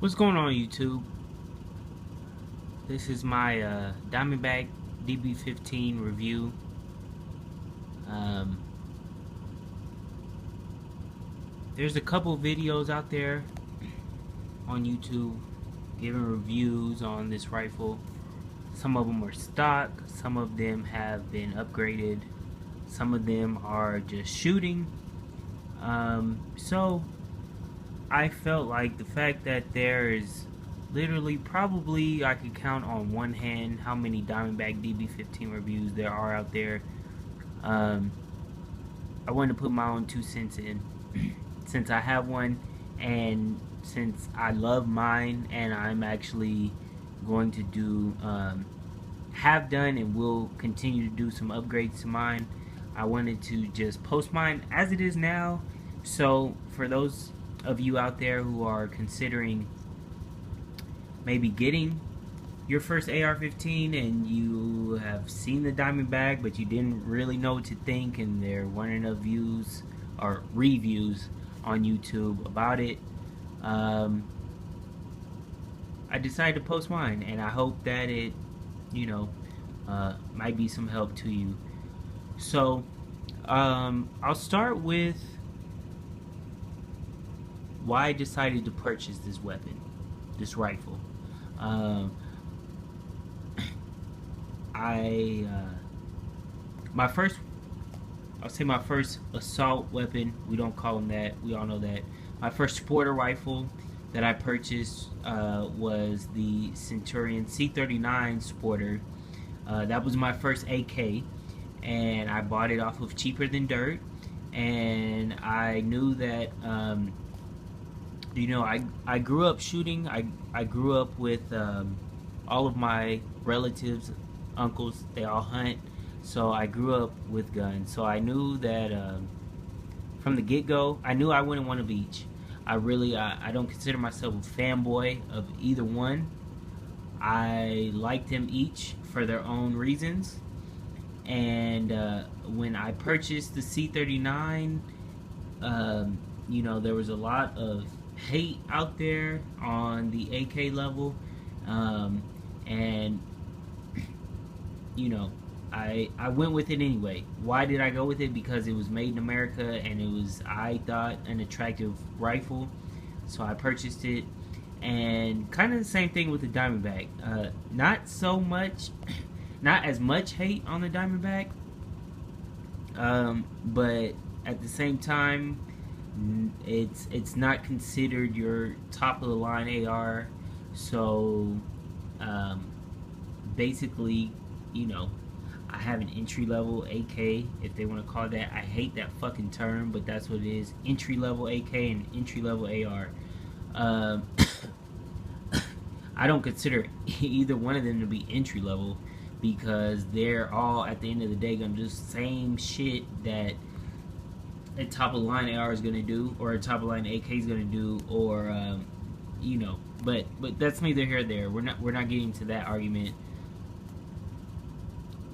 What's going on, YouTube? This is my Diamondback DB15 review. There's a couple videos out there on YouTube giving reviews on this rifle. Some of them are stock, some of them have been upgraded, some of them are just shooting. So I felt like the fact that there is literally, probably I could count on one hand how many Diamondback DB15 reviews there are out there. I wanted to put my own 2 cents in since I have one, and since I love mine, and I'm actually going to do have done and will continue to do some upgrades to mine. I wanted to just post mine as it is now. So for those of you out there who are considering maybe getting your first AR-15 and you have seen the Diamondback but you didn't really know what to think, and there weren't enough views or reviews on YouTube about it, I decided to post mine, and I hope that it, might be some help to you. So I'll start with why I decided to purchase this weapon, this rifle. My first assault weapon, we don't call them that, we all know that. My first sporter rifle that I purchased was the Centurion C39 sporter. That was my first AK, and I bought it off of Cheaper Than Dirt, and I knew that I grew up shooting. I grew up with all of my relatives, uncles, they all hunt, so I grew up with guns. So I knew that from the get-go, I knew I wouldn't want them each. I don't consider myself a fanboy of either one. I liked them each for their own reasons. And when I purchased the C39, there was a lot of hate out there on the AK level, and I went with it anyway. Why did I go with it? Because it was made in America, and it was, I thought, an attractive rifle, so I purchased it. And kind of the same thing with the Diamondback. Not as much hate on the Diamondback, but at the same time, it's not considered your top of the line AR. So basically, I have an entry level AK, if they want to call it that. I hate that fucking term, but that's what it is. Entry level AK and entry level AR. I don't consider either one of them to be entry level, because they're all, at the end of the day, gonna do the same shit that a top of the line AR is gonna do, or a top of the line AK is gonna do, or but that's neither here nor there. We're not getting to that argument.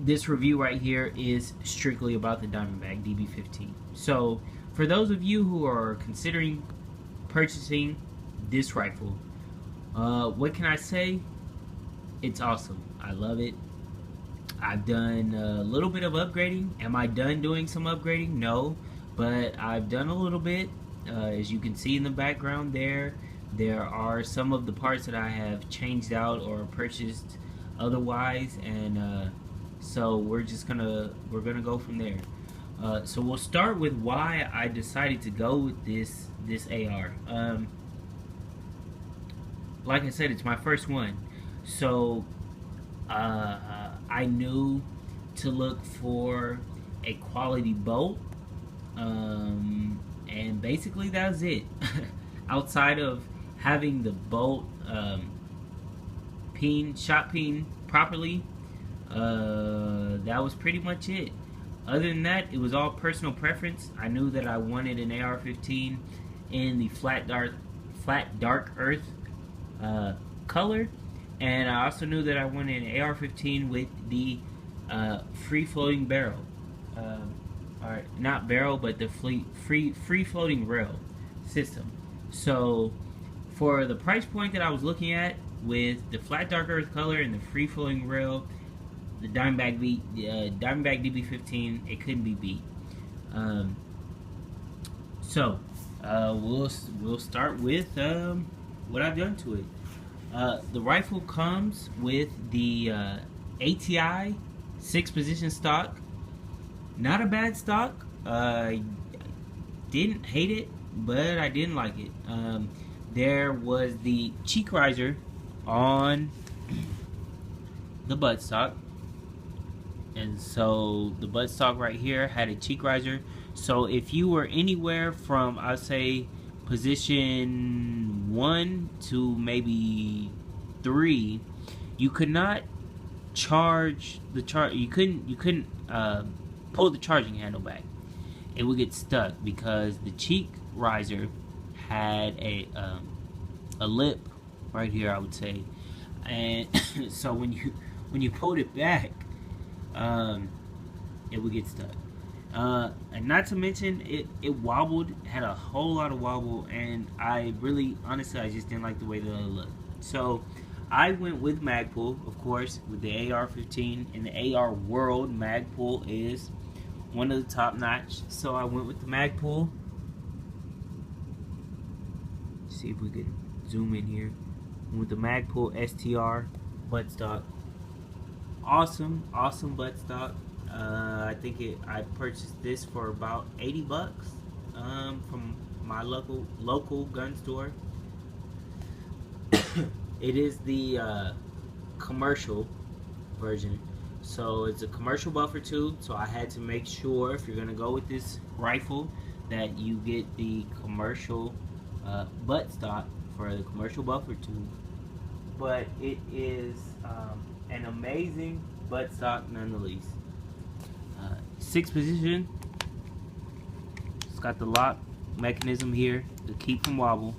This review right here is strictly about the Diamondback DB15. So for those of you who are considering purchasing this rifle, what can I say? It's awesome. I love it. I've done a little bit of upgrading. Am I done doing some upgrading? No, but I've done a little bit. As you can see in the background there are some of the parts that I have changed out or purchased otherwise, and so we're gonna go from there. So we'll start with why I decided to go with this AR. Like I said, it's my first one, so I knew to look for a quality bolt, and basically that was it. Outside of having the bolt shot peen properly, that was pretty much it. Other than that, it was all personal preference. I knew that I wanted an AR-15 in the flat dark earth color, and I also knew that I wanted an AR-15 with the free floating barrel, or not barrel, but the free floating rail system. So For the price point that I was looking at, with the flat dark earth color and the free flowing rail, the Diamondback DB15, it couldn't be beat. So we'll start with what I've done to it. The rifle comes with the ATI 6-position stock. Not a bad stock. I didn't hate it, but I didn't like it. There was the cheek riser on the buttstock, and so the buttstock right here had a cheek riser. So if you were anywhere from, I'd say, position 1 to maybe 3, you could not charge the you couldn't pull the charging handle back. It would get stuck because the cheek riser had a lip right here, I would say, and so when you pulled it back, it would get stuck. And not to mention, it wobbled, had a whole lot of wobble, and I really, honestly, I just didn't like the way that it looked. So I went with Magpul, of course, with the AR-15. In the AR world, Magpul is one of the top notch. So I went with the Magpul. See if we can zoom in here. With the Magpul STR buttstock. Awesome buttstock. I think I purchased this for about 80 bucks from my local gun store. It is the commercial version, so it's a commercial buffer tube. So I had to make sure, if you're gonna go with this rifle, that you get the commercial buttstock for the commercial buffer tube. But it is an amazing buttstock nonetheless. 6-position. It's got the lock mechanism here to keep from wobble.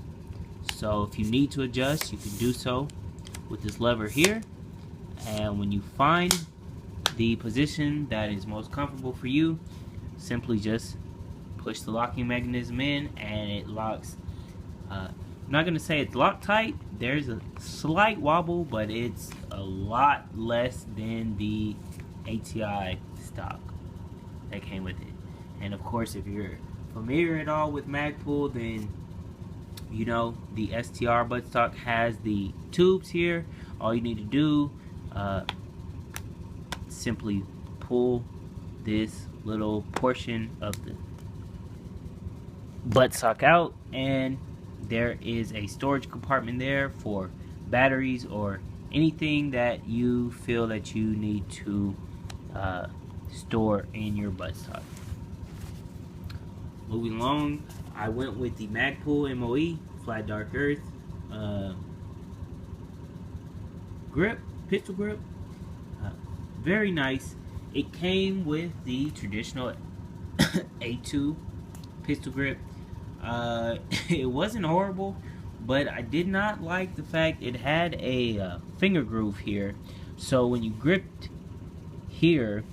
So if you need to adjust, you can do so with this lever here. And when you find the position that is most comfortable for you, simply just push the locking mechanism in and it locks. I'm not going to say it's Loctite. There's a slight wobble, but it's a lot less than the ATI stock that came with it. And of course, if you're familiar at all with Magpul, then you know the STR buttstock has the tubes here. All you need to do, simply pull this little portion of the buttstock out, and there is a storage compartment there for batteries or anything that you feel that you need to store in your buttstock. Moving along, I went with the Magpul MOE Flat Dark Earth grip, pistol grip. Very nice. It came with the traditional A2 pistol grip. It wasn't horrible, but I did not like the fact it had a finger groove here. So when you gripped here,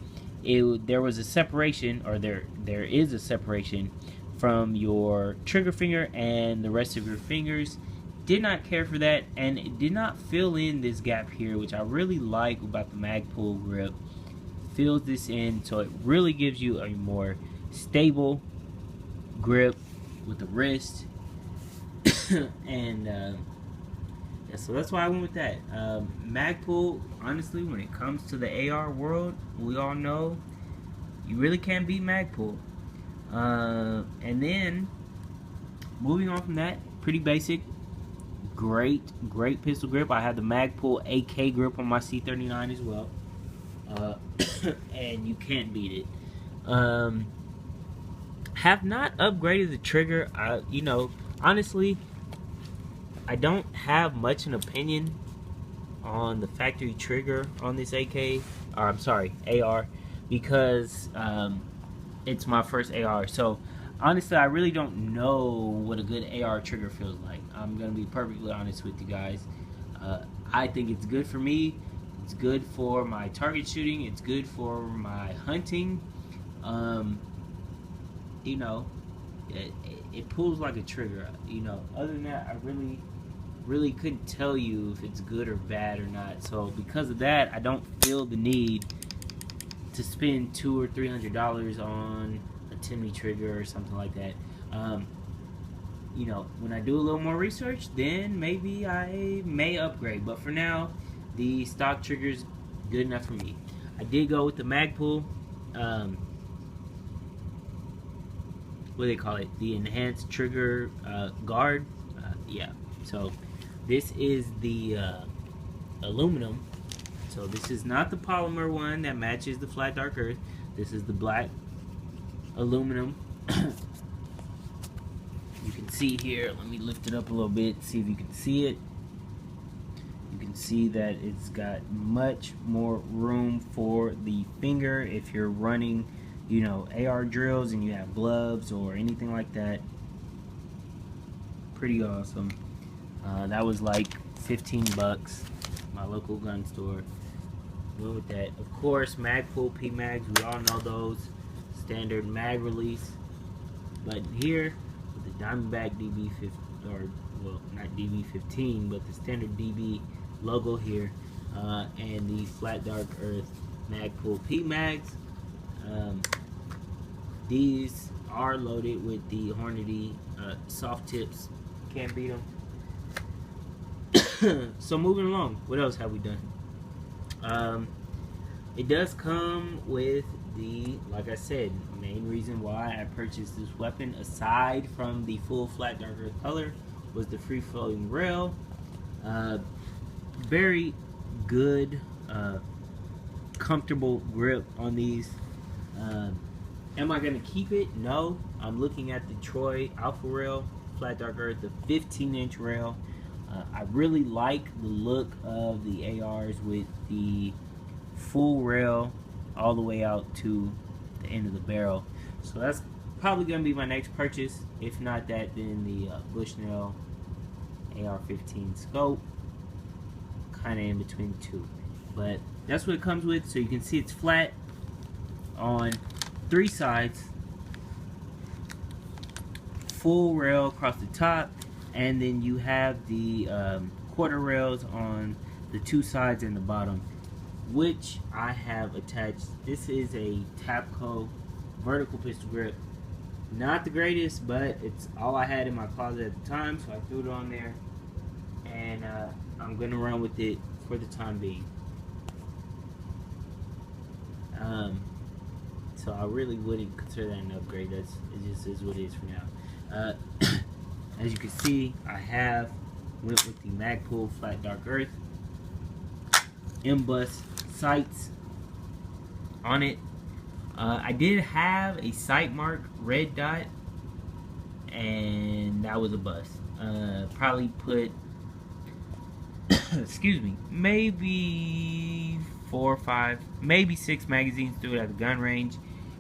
there was a separation, or there is a separation from your trigger finger and the rest of your fingers. Did not care for that, and it did not fill in this gap here, which I really like about the Magpul grip. Fills this in, so it really gives you a more stable grip with the wrist. And yeah, so that's why I went with that. Magpul, honestly, when it comes to the AR world, we all know you really can't beat Magpul. And then moving on from that, pretty basic, great pistol grip. I have the Magpul AK grip on my C39 as well, and you can't beat it. Have not upgraded the trigger. You know, honestly, I don't have much an opinion on the factory trigger on this AK, or I'm sorry, AR, because it's my first AR. So honestly, I really don't know what a good AR trigger feels like. I'm gonna be perfectly honest with you guys. I think it's good for me. It's good for my target shooting. It's good for my hunting. You know, it pulls like a trigger. You know, other than that, I really really couldn't tell you if it's good or bad or not. So because of that, I don't feel the need to spend $200 or $300 on a Timney trigger or something like that. You know, when I do a little more research, then maybe I may upgrade. But for now, the stock trigger is good enough for me. I did go with the Magpul. What do they call it? The enhanced trigger guard. Yeah. So this is the aluminum. So this is not the polymer one that matches the flat dark earth. This is the black aluminum. You can see here, let me lift it up a little bit, see if you can see it. You can see that it's got much more room for the finger if you're running, you know, AR drills and you have gloves or anything like that. Pretty awesome. That was like 15 bucks, my local gun store. Went with that. Of course, Magpul P-Mags, we all know those. Standard mag release. But here, the Diamondback DB15, or well, not DB15, but the standard DB logo here, and the Flat Dark Earth Magpul P-Mags. These are loaded with the Hornady soft tips. Can't beat them. So moving along, what else have we done? It does come with the, like I said, main reason why I purchased this weapon, aside from the full flat dark earth color, was the free floating rail. Very good, comfortable grip on these. Am I gonna keep it? No. I'm looking at the Troy Alpha Rail flat dark earth, the 15-inch rail. I really like the look of the ARs with the full rail all the way out to the end of the barrel. So that's probably going to be my next purchase. If not that, then the Bushnell AR-15 scope. Kind of in between the two. But that's what it comes with. So you can see it's flat on 3 sides. Full rail across the top. And then you have the quarter rails on the 2 sides and the bottom, which I have attached. This is a Tapco vertical pistol grip. Not the greatest, but it's all I had in my closet at the time, so I threw it on there. And I'm going to run with it for the time being. So I really wouldn't consider that an upgrade. It just is what it is for now. As you can see, I have went with the Magpul Flat Dark Earth M-Bus sights on it. I did have a sight mark red dot, and that was a bust. Probably put, excuse me, maybe 4 or 5, maybe 6 magazines through it at the gun range,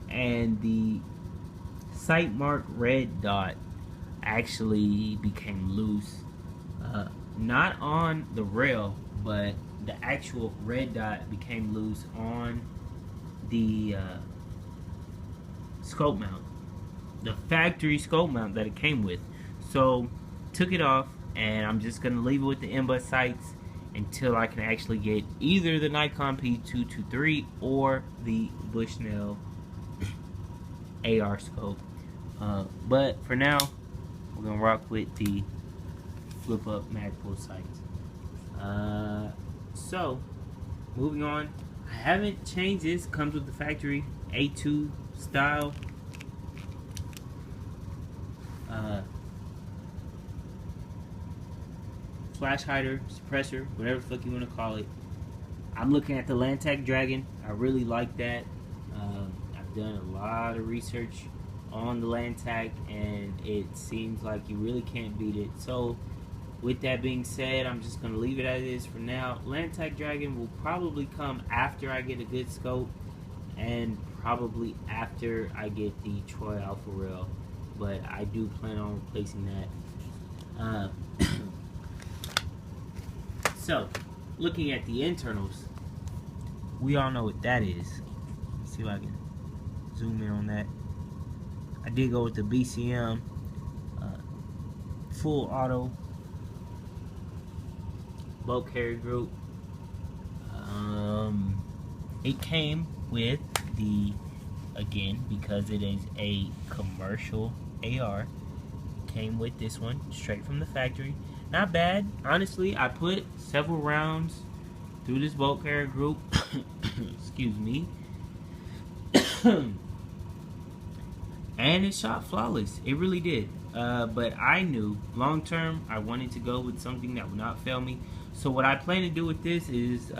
and the sight mark red dot actually became loose, not on the rail, but the actual red dot became loose on the scope mount, the factory scope mount that it came with. So took it off, and I'm just gonna leave it with the M-Bus sights until I can actually get either the Nikon P223 or the Bushnell AR scope. But for now, we're gonna rock with the flip up Magpul sights. So moving on, I haven't changed this. Comes with the factory A2 style flash hider, suppressor, whatever the fuck you want to call it. I'm looking at the Lantac Dragon. I really like that. I've done a lot of research on the Lantac, and it seems like you really can't beat it. So with that being said, I'm just going to leave it as it is for now. Lantac Dragon will probably come after I get a good scope, and probably after I get the Troy Alpha Rail, but I do plan on replacing that. So looking at the internals, we all know what that is. Let's see if I can zoom in on that. I did go with the BCM full auto bolt carrier group. It came with the, again, because it is a commercial AR, came with this one straight from the factory. Not bad, honestly. I put several rounds through this bolt carrier group. Excuse me. And it shot flawless. It really did. But I knew long term I wanted to go with something that would not fail me. So what I plan to do with this is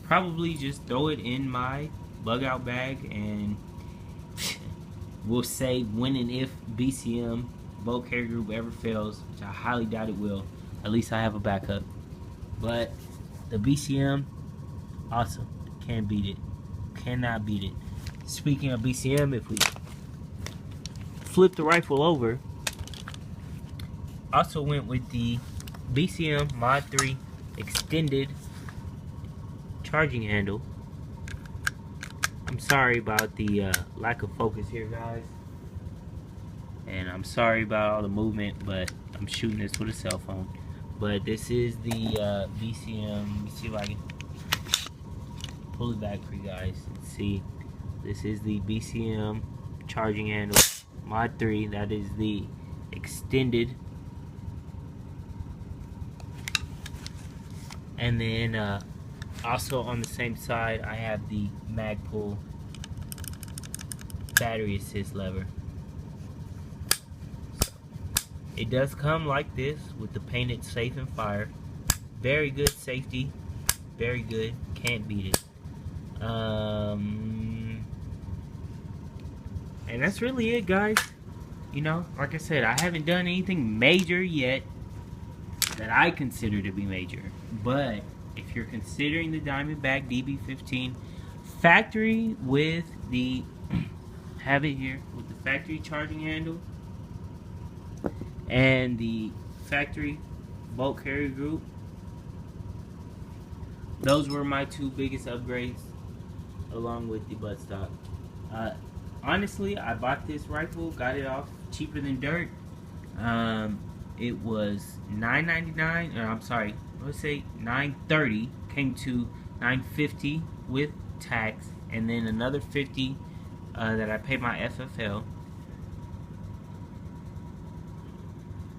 probably just throw it in my bug out bag, and we'll say when and if BCM bolt carrier group ever fails, which I highly doubt it will, at least I have a backup. But the BCM, awesome. Can't beat it. Cannot beat it. Speaking of BCM, if we flip the rifle over, also went with the BCM Mod 3 extended charging handle. I'm sorry about the lack of focus here, guys, and I'm sorry about all the movement, but I'm shooting this with a cell phone. But this is the BCM. Let me see if I can pull it back for you guys and see. This is the BCM charging handle Mod 3. That is the extended. And then also on the same side, I have the Magpul battery assist lever. So, it does come like this with the painted safe and fire. Very good safety. Very good. Can't beat it. And that's really it, guys. You know, like I said, I haven't done anything major yet that I consider to be major. But if you're considering the Diamondback DB15 factory with the have it here with the factory charging handle and the factory bolt carrier group, those were my two biggest upgrades, along with the buttstock. Honestly, I bought this rifle, got it off cheaper than dirt. It was $9.99, or I'm sorry, let's say $9.30, came to $9.50 with tax, and then another $50 that I paid my FFL.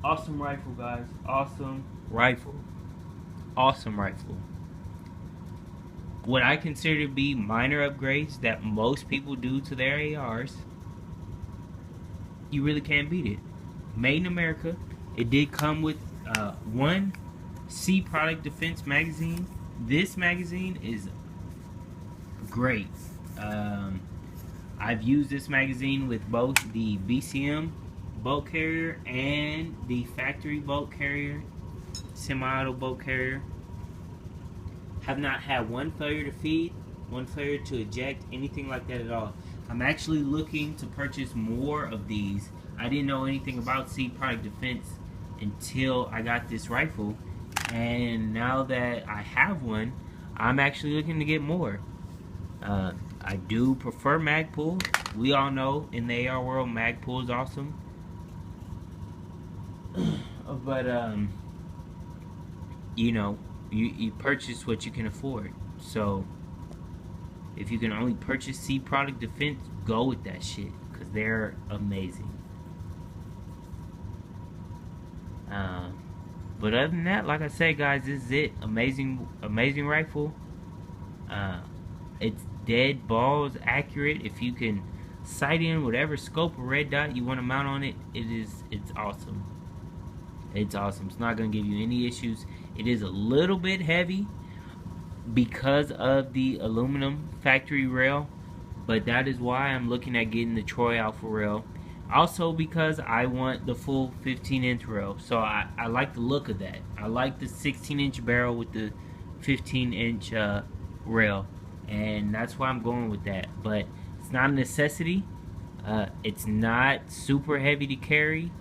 Awesome rifle, guys. Awesome rifle. Awesome rifle. What I consider to be minor upgrades that most people do to their ARs, you really can't beat it. Made in America. It did come with one C Product Defense magazine. This magazine is great. I've used this magazine with both the BCM bolt carrier and the factory bolt carrier, semi-auto bolt carrier. Have not had one failure to feed, one failure to eject, anything like that at all. I'm actually looking to purchase more of these. I didn't know anything about C Product Defense until I got this rifle, and now that I have one, I'm actually looking to get more. I do prefer Magpul. We all know in the AR world Magpul is awesome. But you know, you purchase what you can afford. So if you can only purchase C Product Defense, go with that shit, because they're amazing. But other than that, like I said, guys, this is it. Amazing rifle. It's dead balls accurate. If you can sight in whatever scope or red dot you want to mount on it, it's awesome. It's awesome. It's not going to give you any issues. It is a little bit heavy because of the aluminum factory rail, but that is why I'm looking at getting the Troy Alpha rail. Also because I want the full 15-inch rail. So I like the look of that. I like the 16-inch barrel with the 15-inch rail, and that's why I'm going with that. But it's not a necessity. It's not super heavy to carry,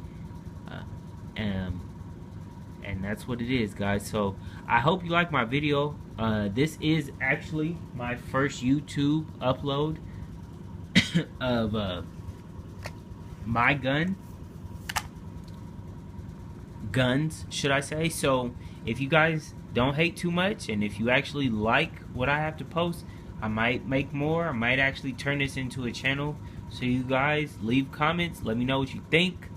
and that's what it is, guys. So I hope you like my video. This is actually my first YouTube upload of my gun guns, should I say. So if you guys don't hate too much, and if you actually like what I have to post, I might make more. I might actually turn this into a channel. So you guys leave comments, let me know what you think.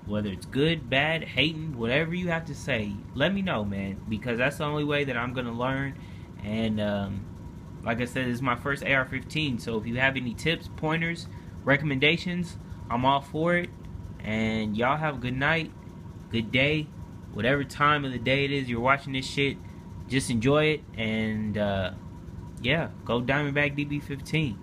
Whether it's good, bad, hating, whatever you have to say, let me know, man, because that's the only way that I'm gonna learn. And like I said, this is my first AR-15, so if you have any tips, pointers, recommendations, I'm all for it. And y'all have a good night, good day, whatever time of the day it is you're watching this shit. Just enjoy it, and yeah, go Diamondback DB15.